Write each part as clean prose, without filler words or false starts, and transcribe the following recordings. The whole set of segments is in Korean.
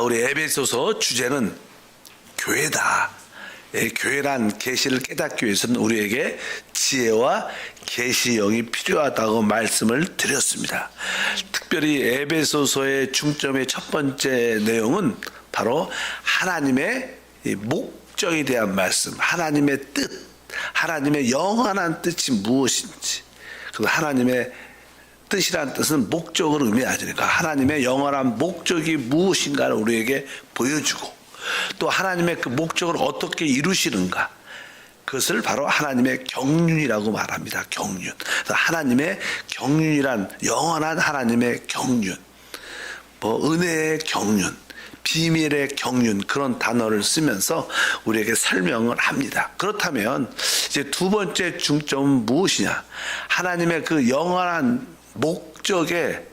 우리 에베소서 주제는 교회다. 교회란 계시를 깨닫기 위해서는 우리에게 지혜와 계시 영이 필요하다고 말씀을 드렸습니다. 특별히 에베소서의 중점의 첫 번째 내용은 바로 하나님의 목적에 대한 말씀, 하나님의 뜻, 하나님의 영원한 뜻이 무엇인지. 그리고 하나님의 뜻이란 뜻은 목적을 의미하니까 하나님의 영원한 목적이 무엇인가를 우리에게 보여주고, 또 하나님의 그 목적을 어떻게 이루시는가, 그것을 바로 하나님의 경륜이라고 말합니다. 경륜. 하나님의 경륜이란 영원한 하나님의 경륜, 은혜의 경륜, 비밀의 경륜, 그런 단어를 쓰면서 우리에게 설명을 합니다. 그렇다면 이제 두 번째 중점은 무엇이냐? 하나님의 그 영원한 목적의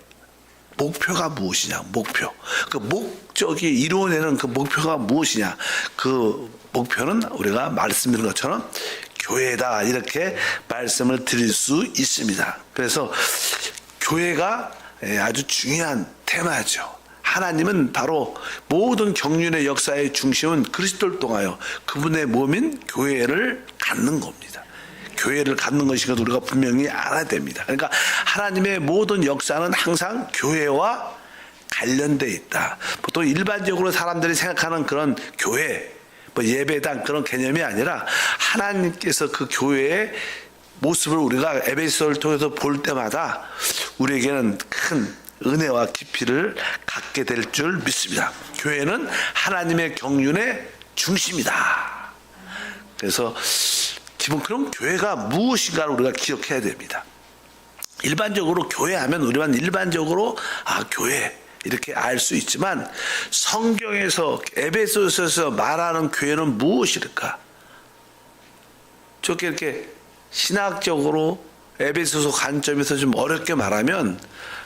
목표가 무엇이냐? 목표. 그 목적이 이루어내는 그 목표가 무엇이냐? 그 목표는 우리가 말씀드린 것처럼 교회다, 이렇게 말씀을 드릴 수 있습니다. 그래서 교회가 아주 중요한 테마죠. 하나님은 바로 모든 경륜의 역사의 중심은 그리스도를 통하여 그분의 몸인 교회를 갖는 겁니다. 교회를 갖는 것인 것 우리가 분명히 알아야 됩니다. 그러니까 하나님의 모든 역사는 항상 교회와 관련되어 있다. 보통 일반적으로 사람들이 생각하는 그런 교회, 예배당 그런 개념이 아니라 하나님께서 그 교회의 모습을 우리가 에베소서를 통해서 볼 때마다 우리에게는 큰 은혜와 깊이를 갖게 될 줄 믿습니다. 교회는 하나님의 경륜의 중심이다. 그래서 기본 그럼 교회가 무엇인가를 우리가 기억해야 됩니다. 일반적으로 교회하면 우리만 일반적으로 교회 이렇게 알 수 있지만, 성경에서 에베소서에서 말하는 교회는 무엇일까? 저렇게 이렇게 신학적으로 에베소서 관점에서 좀 어렵게 말하면,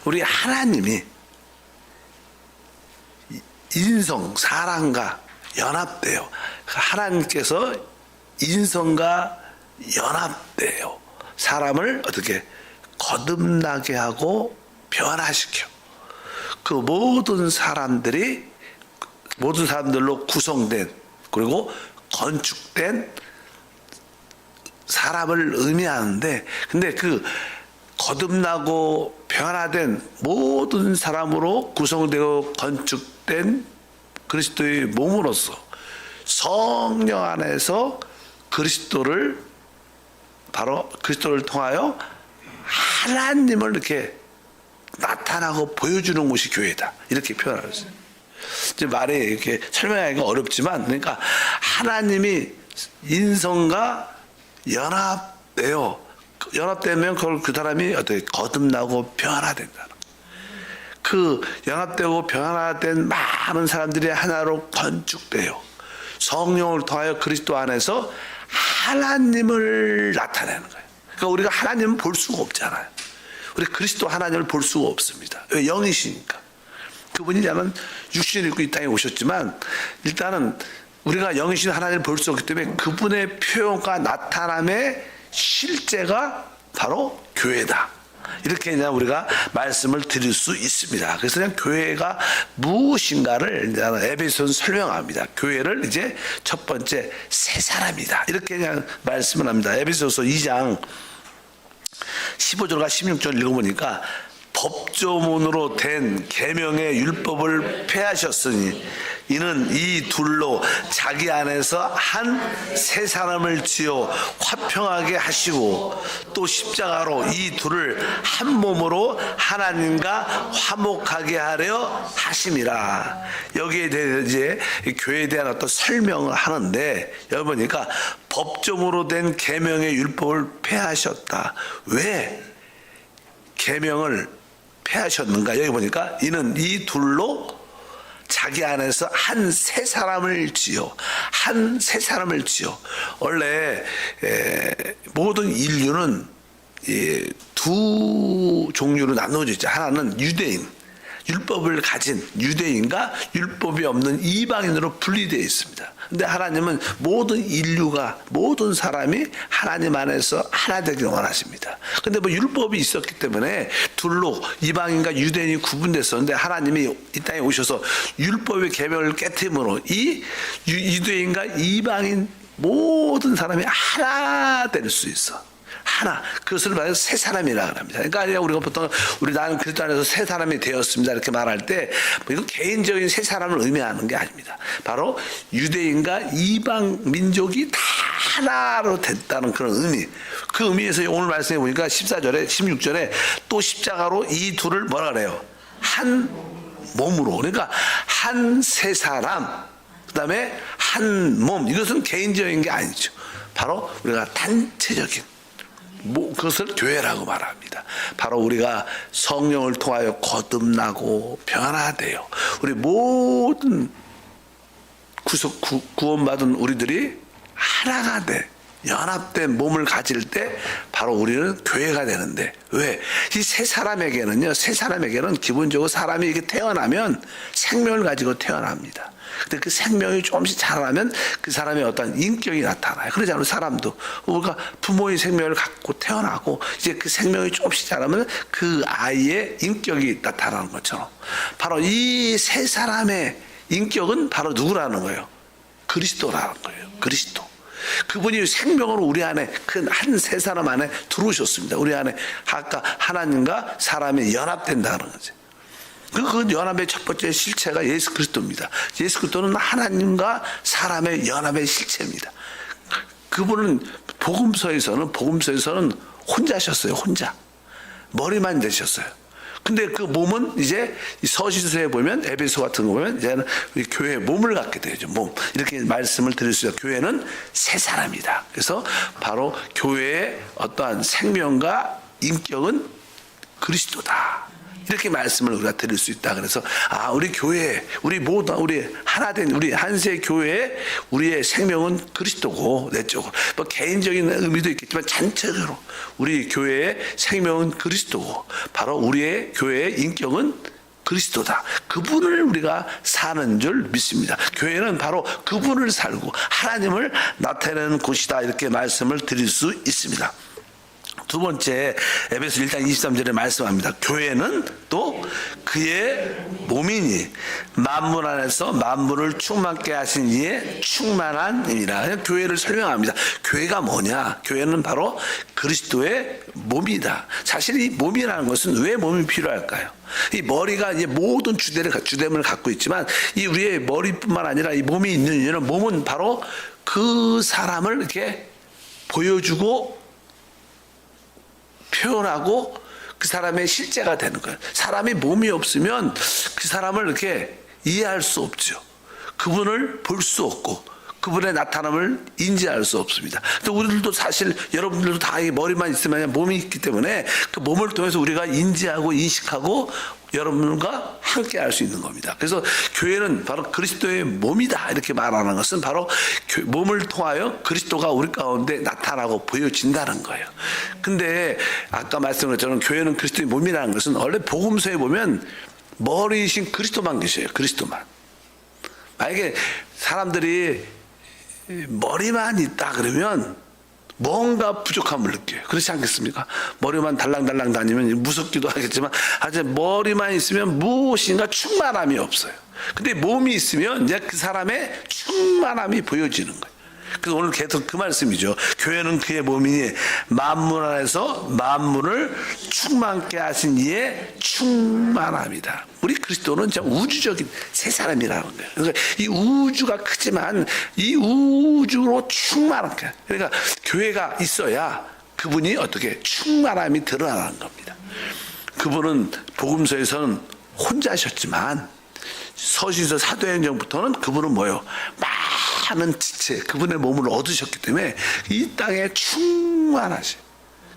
우리 하나님이 인성, 사람과 연합돼요. 하나님께서 인성과 연합돼요. 사람을 어떻게 거듭나게 하고 변화시켜. 그 모든 사람들로 구성된, 그리고 건축된 사람을 의미하는데, 근데 그 거듭나고 변화된 모든 사람으로 구성되고 건축된 그리스도의 몸으로서 성령 안에서 바로 그리스도를 통하여 하나님을 이렇게 나타나고 보여주는 곳이 교회다, 이렇게 표현을 했어요. 이제 말이 이렇게 설명하기가 어렵지만, 그러니까 하나님이 인성과 연합되면 그걸 그 사람이 어떻게 거듭나고 변화된다. 그 연합되고 변화된 많은 사람들이 하나로 건축돼요. 성령을 통하여 그리스도 안에서 하나님을 나타내는 거예요. 그러니까 우리가 하나님을 볼 수가 없잖아요. 우리 그리스도 하나님을 볼 수가 없습니다. 왜? 영이시니까. 그분이 나는 육신을 입고 이 땅에 오셨지만, 일단은 우리가 영이신 하나님을 볼 수 없기 때문에 그분의 표현과 나타남의 실제가 바로 교회다, 이렇게 그냥 우리가 말씀을 드릴 수 있습니다. 그래서 그냥 교회가 무엇인가를 에베소서는 설명합니다. 교회를 이제 첫 번째 새 사람이다, 이렇게 그냥 말씀을 합니다. 에베소서 2장 15절과 16절 읽어보니까, 법조문으로 된 계명의 율법을 폐하셨으니 이는 이 둘로 자기 안에서 한 새 사람을 지어 화평하게 하시고, 또 십자가로 이 둘을 한 몸으로 하나님과 화목하게 하려 하심이라. 여기에 대해 이제 교회에 대한 어떤 설명을 하는데, 여기 보니까 법조문으로 된 계명의 율법을 폐하셨다. 왜 계명을 폐하셨는가? 여기 보니까 이는 이 둘로 자기 안에서 한 새 사람을 지어. 원래 모든 인류는 두 종류로 나누어져 있죠. 하나는 유대인. 율법을 가진 유대인과 율법이 없는 이방인으로 분리되어 있습니다. 근데 하나님은 모든 인류가, 모든 사람이 하나님 안에서 하나 되길 원하십니다. 근데 뭐 율법이 있었기 때문에 둘로 이방인과 유대인이 구분됐었는데, 하나님이 이 땅에 오셔서 율법의 계명을 깨트림으로 이 유대인과 이방인 모든 사람이 하나 될 수 있어. 하나. 그것을 말해서 새 사람이라고 합니다. 그러니까 우리가 보통 나는 그리스도 안에서 새 사람이 되었습니다 이렇게 말할 때, 이건 개인적인 새 사람을 의미하는 게 아닙니다. 바로 유대인과 이방 민족이 다 하나로 됐다는 그런 의미. 그 의미에서 오늘 말씀해 보니까 14절에 16절에 또 십자가로 이 둘을 뭐라 그래요? 한 몸으로. 그러니까 한 새 사람, 그 다음에 한 몸. 이것은 개인적인 게 아니죠. 바로 우리가 단체적인, 그것을 교회라고 말합니다. 바로 우리가 성령을 통하여 거듭나고 변화되어 우리 모든 구원받은 우리들이 하나가 돼 연합된 몸을 가질 때 바로 우리는 교회가 되는데, 왜? 이 새 사람에게는 기본적으로 사람이 이렇게 태어나면 생명을 가지고 태어납니다. 근데 그 생명이 조금씩 자라면 그 사람의 어떤 인격이 나타나요. 그러잖아요. 사람도 우리가 부모의 생명을 갖고 태어나고 이제 그 생명이 조금씩 자라면 그 아이의 인격이 나타나는 것처럼, 바로 이 세 사람의 인격은 바로 누구라는 거예요? 그리스도라는 거예요. 그리스도. 그분이 생명으로 우리 안에, 그 한 세 사람 안에 들어오셨습니다. 우리 안에 아까 하나님과 사람이 연합된다는 거죠. 그 연합의 첫 번째 실체가 예수 그리스도입니다. 예수 그리스도는 하나님과 사람의 연합의 실체입니다. 그분은 복음서에서는 혼자셨어요. 혼자. 머리만 되셨어요. 근데 그 몸은 이제 서신서에 보면, 에베소 같은 거 보면 이제는 교회의 몸을 갖게 되죠. 몸. 이렇게 말씀을 드릴 수 있어요. 교회는 새 사람이다. 그래서 바로 교회의 어떠한 생명과 인격은 그리스도다. 이렇게 말씀을 우리가 드릴 수 있다. 그래서 우리 교회, 우리 하나된 우리 한세 교회에 우리의 생명은 그리스도고, 내적으로 뭐 개인적인 의미도 있겠지만 전체적으로 우리 교회의 생명은 그리스도고, 바로 우리의 교회의 인격은 그리스도다. 그분을 우리가 사는 줄 믿습니다. 교회는 바로 그분을 살고 하나님을 나타내는 곳이다. 이렇게 말씀을 드릴 수 있습니다. 두 번째, 에베소 1장 23절에 말씀합니다. 교회는 또 그의 몸이니 만물 안에서 만물을 충만케 하신 이의 충만한 힘이라. 교회를 설명합니다. 교회가 뭐냐? 교회는 바로 그리스도의 몸이다. 사실 이 몸이라는 것은 왜 몸이 필요할까요? 이 머리가 이제 모든 주됨을 갖고 있지만, 이 우리의 머리뿐만 아니라 이 몸이 있는 이유는, 몸은 바로 그 사람을 이렇게 보여주고 표현하고 그 사람의 실제가 되는 거예요. 사람이 몸이 없으면 그 사람을 이렇게 이해할 수 없죠. 그분을 볼 수 없고 그분의 나타남을 인지할 수 없습니다. 또 우리들도 사실, 여러분들도 다 머리만 있으면 몸이 있기 때문에 그 몸을 통해서 우리가 인지하고 인식하고 여러분과 함께 할 수 있는 겁니다. 그래서 교회는 바로 그리스도의 몸이다. 이렇게 말하는 것은 바로 몸을 통하여 그리스도가 우리 가운데 나타나고 보여진다는 거예요. 근데 아까 말씀드린 것처럼 교회는 그리스도의 몸이라는 것은, 원래 복음서에 보면 머리이신 그리스도만 계셔요. 그리스도만. 만약에 사람들이 머리만 있다 그러면 뭔가 부족함을 느껴요. 그렇지 않겠습니까? 머리만 달랑달랑 다니면 무섭기도 하겠지만, 하여튼 머리만 있으면 무엇인가 충만함이 없어요. 근데 몸이 있으면 이제 그 사람의 충만함이 보여지는 거예요. 그래서 오늘 계속 그 말씀이죠. 교회는 그의 몸이니 만물 안에서 만물을 충만케 하신 이의 충만함이다. 우리 그리스도는 진짜 우주적인 새 사람이라는 거예요. 그래서 이 우주가 크지만 이 우주로 충만한 거예요. 그러니까 교회가 있어야 그분이 어떻게 충만함이 드러나는 겁니다. 그분은 복음서에서는 혼자셨지만 서신서 사도행전부터는 그분은 뭐예요? 많은 지체, 그분의 몸을 얻으셨기 때문에 이 땅에 충만하신,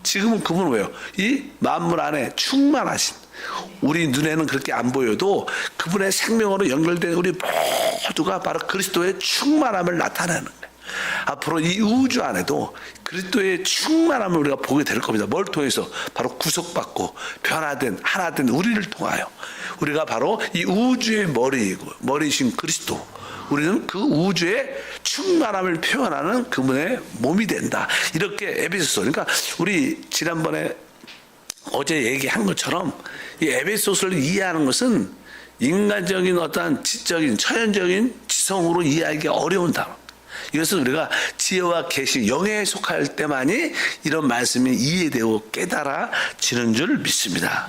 지금은 그분은 왜요? 이 만물 안에 충만하신, 우리 눈에는 그렇게 안 보여도 그분의 생명으로 연결된 우리 모두가 바로 그리스도의 충만함을 나타내는 거예요. 앞으로 이 우주 안에도 그리스도의 충만함을 우리가 보게 될 겁니다. 뭘 통해서? 바로 구속받고 변화된 하나된 우리를 통하여 우리가 바로 이 우주의 머리이신 그리스도, 우리는 그 우주의 충만함을 표현하는 그분의 몸이 된다. 이렇게 에베소서, 그러니까 우리 지난번에 어제 얘기한 것처럼 이 에베소서를 이해하는 것은 인간적인 어떠한 지적인 처연적인 지성으로 이해하기 어려운 단어. 이것은 우리가 지혜와 계시, 영에 속할 때만이 이런 말씀이 이해되고 깨달아지는 줄 믿습니다.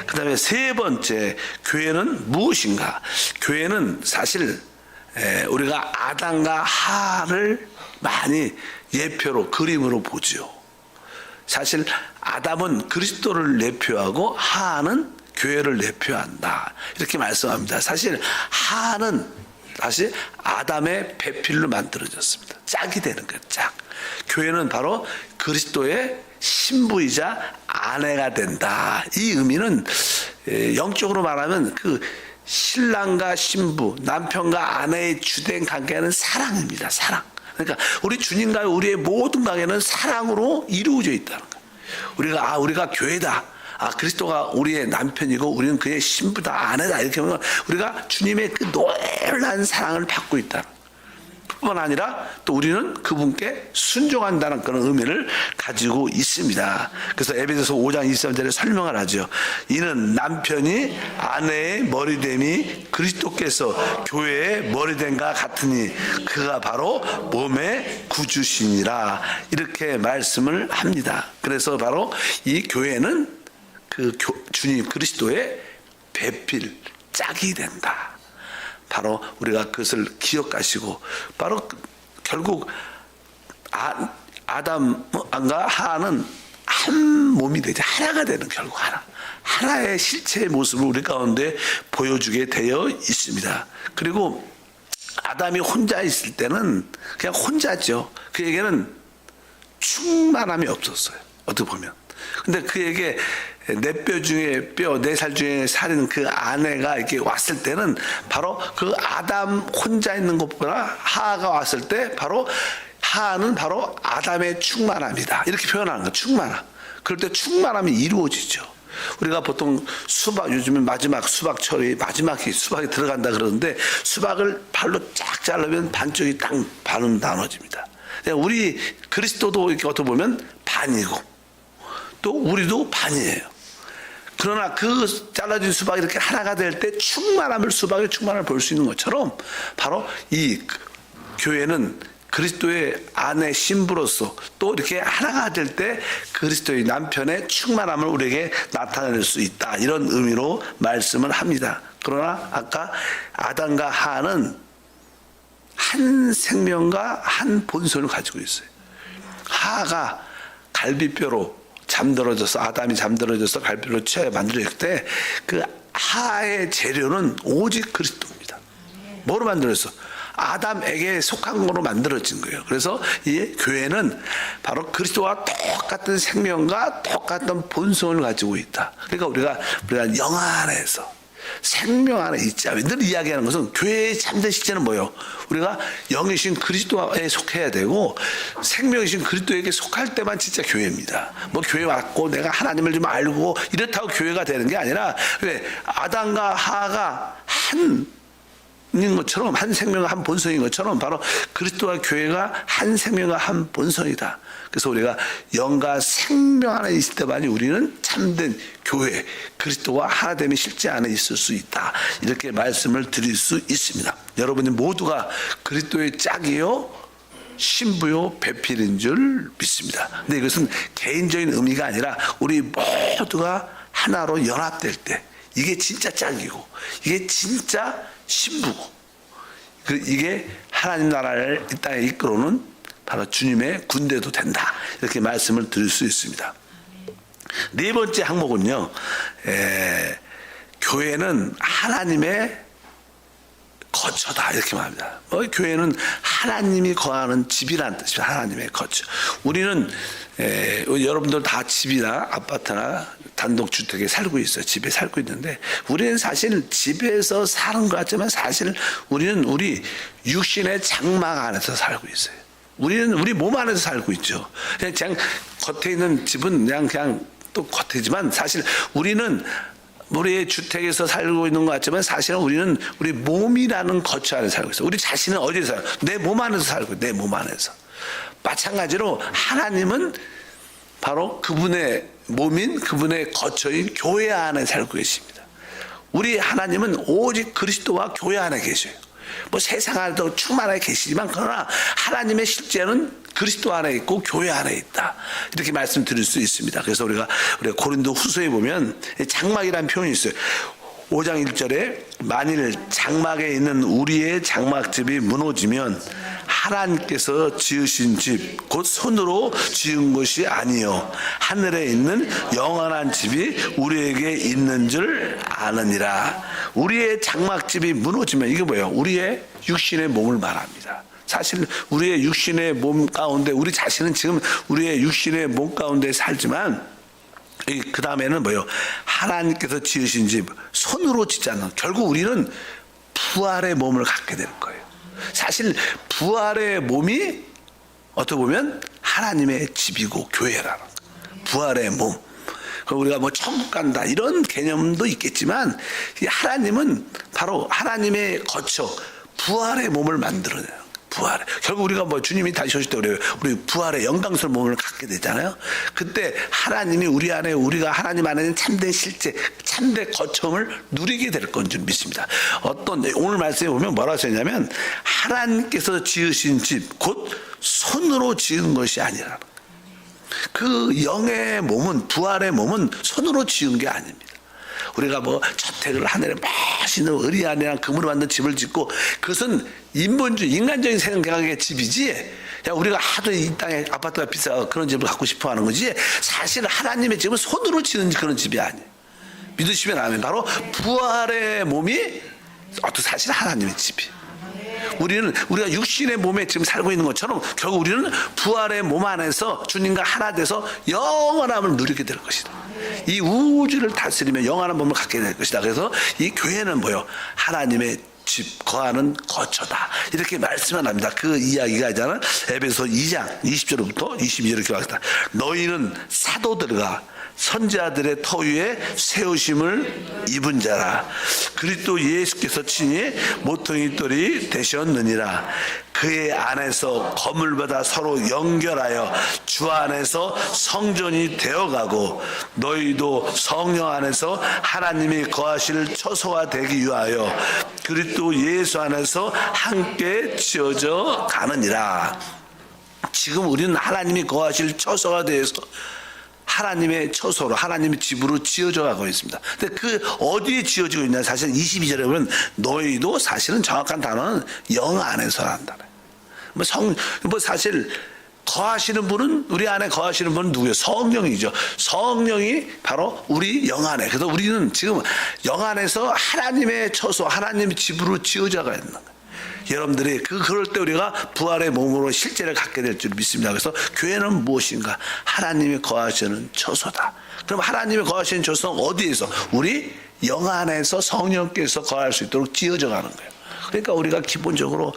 그 다음에 세 번째, 교회는 무엇인가? 교회는 사실 우리가 아담과 하를 많이 예표로 그림으로 보지요. 사실 아담은 그리스도를 내표하고 하는 교회를 내표한다, 이렇게 말씀합니다. 사실 하는 다시 아담의 배필로 만들어졌습니다. 짝이 되는 거예요. 짝. 교회는 바로 그리스도의 신부이자 아내가 된다. 이 의미는 영적으로 말하면 그 신랑과 신부, 남편과 아내의 주된 관계는 사랑입니다. 사랑. 그러니까 우리 주님과 우리의 모든 관계는 사랑으로 이루어져 있다는 거예요. 우리가 교회다. 그리스도가 우리의 남편이고 우리는 그의 신부다, 아내다, 이렇게 보면 우리가 주님의 그 놀라운 사랑을 받고 있다. 뿐만 아니라 또 우리는 그분께 순종한다는 그런 의미를 가지고 있습니다. 그래서 에베소서 5장 23절에 설명을 하죠. 이는 남편이 아내의 머리됨이 그리스도께서 교회의 머리됨과 같으니 그가 바로 몸의 구주시니라, 이렇게 말씀을 합니다. 그래서 바로 이 교회는 그 주님 그리스도의 배필, 짝이 된다. 바로 우리가 그것을 기억하시고, 바로 결국 아담과 하나는 한 몸이 되지, 하나가 되는, 결국 하나의 실체의 모습을 우리 가운데 보여주게 되어 있습니다. 그리고 아담이 혼자 있을 때는 그냥 혼자죠. 그에게는 충만함이 없었어요, 어떻게 보면. 근데 그에게 내 뼈 중에 뼈, 내 살 중에 살인 그 아내가 이렇게 왔을 때는 바로 그 아담 혼자 있는 것보다 하하가 왔을 때 바로 하하는 바로 아담의 충만함이다, 이렇게 표현하는 거예요. 충만함. 그럴 때 충만함이 이루어지죠. 우리가 보통 수박, 요즘에 마지막 수박철이 마지막에 수박이 들어간다 그러는데 수박을 발로 쫙 자르면 반쪽이 딱 반은 나눠집니다. 우리 그리스도도 이렇게 어떻게 보면 반이고 또 우리도 반이에요. 그러나 그 잘라진 수박이 이렇게 하나가 될 때 수박의 충만함을 볼 수 있는 것처럼 바로 이 교회는 그리스도의 아내 신부로서 또 이렇게 하나가 될 때 그리스도의 남편의 충만함을 우리에게 나타낼 수 있다, 이런 의미로 말씀을 합니다. 그러나 아까 아담과 하는 한 생명과 한 본성을 가지고 있어요. 하가 갈비뼈로 잠들어져서, 아담이 잠들어져서 갈비로 취하여 만들어질 때 그 하의 재료는 오직 그리스도입니다. 뭐로 만들어졌어? 아담에게 속한 거로 만들어진 거예요. 그래서 이 교회는 바로 그리스도와 똑같은 생명과 똑같은 본성을 가지고 있다. 그러니까 우리가 영 안에서 생명 안에 있자. 늘 이야기하는 것은 교회의 참된 실제는 뭐예요? 우리가 영이신 그리스도에 속해야 되고 생명이신 그리스도에게 속할 때만 진짜 교회입니다. 뭐 교회 왔고 내가 하나님을 좀 알고 이렇다고 교회가 되는 게 아니라, 왜 아담과 하가 한 인 것처럼, 한 생명과 한 본성인 것처럼 바로 그리스도와 교회가 한 생명과 한 본성이다. 그래서 우리가 영과 생명 안에 있을 때만이 우리는 참된 교회, 그리스도와 하나됨이 실제 안에 있을 수 있다, 이렇게 말씀을 드릴 수 있습니다. 여러분이 모두가 그리스도의 짝이요 신부요 배필인 줄 믿습니다. 근데 이것은 개인적인 의미가 아니라 우리 모두가 하나로 연합될 때 이게 진짜 짝이고 이게 진짜 신부고, 이게 하나님 나라를 이 땅에 이끌어오는 바로 주님의 군대도 된다, 이렇게 말씀을 드릴 수 있습니다. 네 번째 항목은요, 교회는 하나님의 거처다, 이렇게 말합니다. 교회는 하나님이 거하는 집이라는 뜻입니다. 하나님의 거처. 우리는 여러분들 다 집이나 아파트나 단독주택에 살고 있어요. 집에 살고 있는데 우리는 사실 집에서 사는 것 같지만 사실 우리는 우리 육신의 장막 안에서 살고 있어요. 우리는 우리 몸 안에서 살고 있죠. 그냥 겉에 있는 집은 그냥 또 겉이지만 사실 우리는 우리의 주택에서 살고 있는 것 같지만 사실은 우리는 우리 몸이라는 거처 안에 살고 있어요. 우리 자신은 어디서 살아요? 내 몸 안에서 살고 있어요. 내 몸 안에서. 마찬가지로 하나님은 바로 그분의 몸인 그분의 거처인 교회 안에 살고 계십니다. 우리 하나님은 오직 그리스도와 교회 안에 계셔요. 뭐 세상 안에도 충만하게 계시지만 그러나 하나님의 실제는 그리스도 안에 있고 교회 안에 있다. 이렇게 말씀드릴 수 있습니다. 그래서 우리가 고린도 후서에 보면 장막이라는 표현이 있어요. 5장 1절에 만일 장막에 있는 우리의 장막집이 무너지면 하나님께서 지으신 집 곧 손으로 지은 것이 아니요 하늘에 있는 영원한 집이 우리에게 있는 줄 아느니라. 우리의 장막집이 무너지면 이게 뭐예요? 우리의 육신의 몸을 말합니다. 사실 우리의 육신의 몸 가운데 우리 자신은 지금 우리의 육신의 몸 가운데 살지만 그 다음에는 뭐예요? 하나님께서 지으신 집 손으로 짓지 않는, 결국 우리는 부활의 몸을 갖게 되는 거예요. 사실 부활의 몸이 어떻게 보면 하나님의 집이고 교회라는 거예요. 부활의 몸. 우리가 뭐 천국 간다 이런 개념도 있겠지만 하나님은 바로 하나님의 거처 부활의 몸을 만들어내는 거예요. 부활. 결국 우리가 뭐 주님이 다시 오실 때 그래요. 우리 부활의 영광스러운 몸을 갖게 되잖아요. 그때 하나님이 우리 안에, 우리가 하나님 안에 있는 참된 실제, 참된 거처음을 누리게 될 건 줄 믿습니다. 오늘 말씀에 보면 뭐라고 써있냐면 하나님께서 지으신 집, 곧 손으로 지은 것이 아니라. 그 영의 몸은, 부활의 몸은 손으로 지은 게 아닙니다. 우리가 뭐 저택을 하늘에 멋있는 의리아니랑 금으로 만든 집을 짓고 그것은 인간적인 생각의 집이지, 야 우리가 하도 이 땅에 아파트가 비싸서 그런 집을 갖고 싶어 하는 거지, 사실 하나님의 집은 손으로 지은 그런 집이 아니에요. 믿으시면 아멘. 바로 부활의 몸이 사실 하나님의 집이에요. 우리가 육신의 몸에 지금 살고 있는 것처럼 결국 우리는 부활의 몸 안에서 주님과 하나 돼서 영원함을 누리게 될 것이다. 이 우주를 다스리며 영원한 몸을 갖게 될 것이다. 그래서 이 교회는 뭐요? 하나님의 집, 거하는 거처다. 이렇게 말씀을 합니다. 그 이야기가 있잖아요. 에베소 2장 20절부터 22절 이렇게 말했다. 너희는 사도들과 선지자들의 터 위에 세우심을 입은 자라. 그리스도 예수께서 친히 모퉁이 돌이 되셨느니라. 그의 안에서 거물보다 서로 연결하여 주 안에서 성전이 되어가고 너희도 성령 안에서 하나님이 거하실 처소가 되기 위하여 그리스도 예수 안에서 함께 지어져 가느니라. 지금 우리는 하나님이 거하실 처소가 되어서 하나님의 처소로, 하나님의 집으로 지어져 가고 있습니다. 근데 그 어디에 지어지고 있냐? 사실 22절에 보면 너희도, 사실은 정확한 단어는 영 안에서 한다네. 사실 거하시는 분은, 우리 안에 거하시는 분은 누구예요? 성령이죠. 성령이 바로 우리 영 안에. 그래서 우리는 지금 영 안에서 하나님의 처소, 하나님의 집으로 지어져가 있는 거예요. 여러분들이 그럴 때 우리가 부활의 몸으로 실제를 갖게 될 줄 믿습니다. 그래서 교회는 무엇인가? 하나님이 거하시는 처소다. 그럼 하나님이 거하시는 처소는 어디에서? 우리 영 안에서 성령께서 거할 수 있도록 지어져 가는 거예요. 그러니까 우리가 기본적으로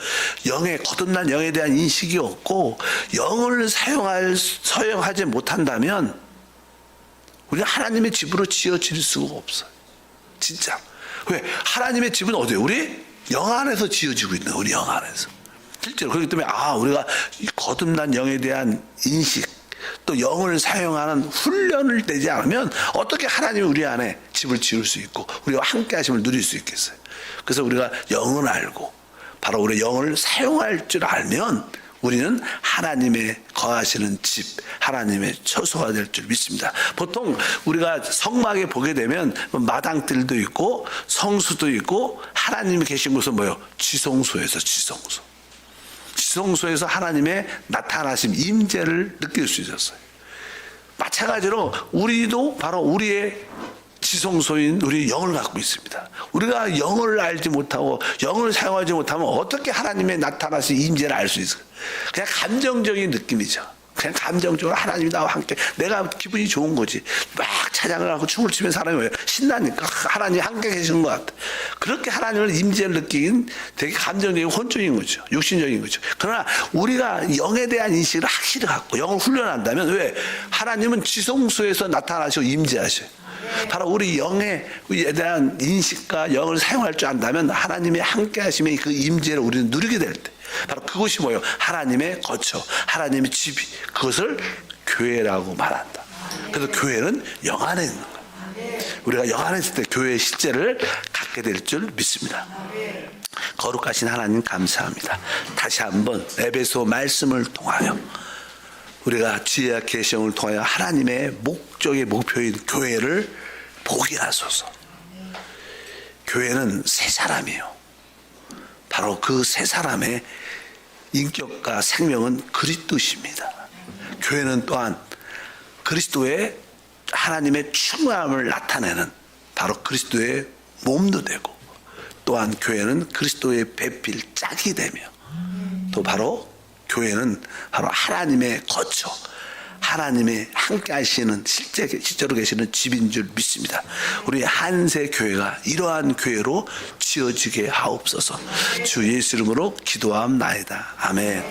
거듭난 영에 대한 인식이 없고 영을 사용하지 못한다면 우리가 하나님의 집으로 지어질 수가 없어요. 진짜. 왜? 하나님의 집은 어디예요? 우리 영 안에서 지어지고 있는, 우리 영 안에서. 실제로. 그렇기 때문에 우리가 거듭난 영에 대한 인식, 또 영을 사용하는 훈련을 내지 않으면 어떻게 하나님이 우리 안에 집을 지을 수 있고 우리와 함께 하심을 누릴 수 있겠어요. 그래서 우리가 영을 알고 바로 우리 영을 사용할 줄 알면 우리는 하나님의 거하시는 집, 하나님의 처소가 될 줄 믿습니다. 보통 우리가 성막에 보게 되면 마당들도 있고 성수도 있고 하나님이 계신 곳은 뭐예요? 지성소에서 지성소에서 하나님의 나타나심, 임재를 느낄 수 있었어요. 마찬가지로 우리도 바로 우리의 지성소인 우리 영을 갖고 있습니다. 우리가 영을 알지 못하고 영을 사용하지 못하면 어떻게 하나님의 나타나신 임재를 알 수 있을까요? 그냥 감정적인 느낌이죠. 그냥 감정적으로 하나님이 나와 함께 내가 기분이 좋은 거지. 막 찬양을 하고 춤을 추면 사람이 왜 신나니까 하나님이 함께 계시는 것 같아. 그렇게 하나님을 임재를 느끼긴 되게 감정적이고 혼적인 거죠. 육신적인 거죠. 그러나 우리가 영에 대한 인식을 확실히 갖고 영을 훈련한다면 왜? 하나님은 지성소에서 나타나시고 임재하셔요. 바로 우리 영에 대한 인식과 영을 사용할 줄 안다면 하나님의 함께 하심의 그 임재를 우리는 누리게 될 때 바로 그것이 뭐예요? 하나님의 거처, 하나님의 집이, 그것을 교회라고 말한다. 그래서 교회는 영 안에 있는 거예요. 우리가 영 안에 있을 때 교회의 실제를 갖게 될 줄 믿습니다. 거룩하신 하나님 감사합니다. 다시 한번 에베소 말씀을 통하여 우리가 지혜와 계시형을 통하여 하나님의 목적의 목표인 교회를 보게 하소서. 교회는 새 사람이에요. 바로 그 새 사람의 인격과 생명은 그리스도십니다. 교회는 또한 그리스도의 하나님의 충만함을 나타내는 바로 그리스도의 몸도 되고, 또한 교회는 그리스도의 배필 짝이 되며, 또 바로 교회는 바로 하나님의 거처, 하나님의 함께 하시는 실제로 계시는 집인 줄 믿습니다. 우리 한세 교회가 이러한 교회로 지어지게 하옵소서. 주 예수 이름으로 기도함나이다. 아멘.